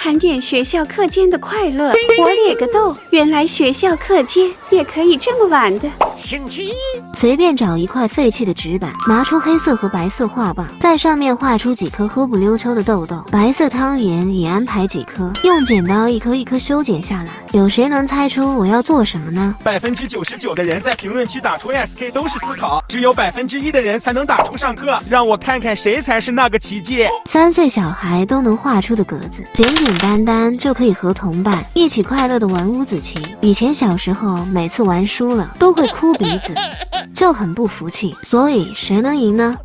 盘点学校课间的快乐。我咧个豆，原来学校课间也可以这么玩的。星期一，随便找一块废弃的纸板，拿出黑色和白色画棒，在上面画出几颗喝不溜秋的豆豆，白色汤圆也安排几颗，用剪刀一颗一颗修剪下来。有谁能猜出我要做什么呢？99%的人在评论区打出 SK 都是思考，只有1%的人才能打出上课。让我看看谁才是那个奇迹。3岁小孩都能画出的格子，简简单单就可以和同伴一起快乐的玩五子棋。以前小时候每次玩输了都会哭鼻子，就很不服气。所以谁能赢呢？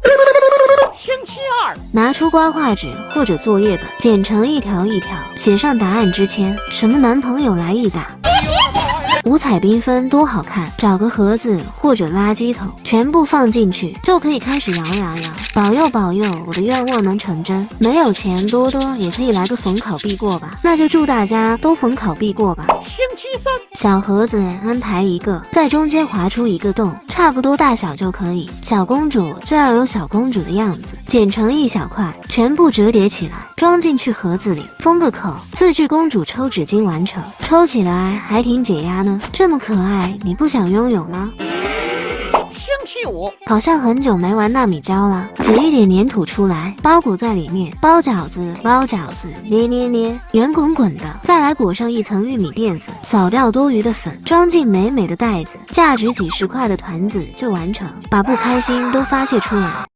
星期二，拿出刮画纸或者作业本，剪成一条一条，写上答案之签。什么男朋友来一打？五彩缤纷多好看！找个盒子或者垃圾桶，全部放进去，就可以开始摇摇摇。保佑保佑，我的愿望能成真。没有钱，多多也可以来个逢考必过吧？那就祝大家都逢考必过吧。星期三，小盒子安排一个，在中间划出一个洞，差不多大小就可以。小公主就要有小公主的样子，剪成一小块，全部折叠起来，装进去盒子里，封个口。自制公主抽纸巾完成，抽起来还挺解压呢。这么可爱，你不想拥有吗？星期五，好像很久没玩纳米胶了，挤一点粘土出来，包裹在里面，包饺子，捏捏捏，圆滚滚的，再来裹上一层玉米淀粉，扫掉多余的粉，装进美美的袋子，价值几10块的团子就完成，把不开心都发泄出来。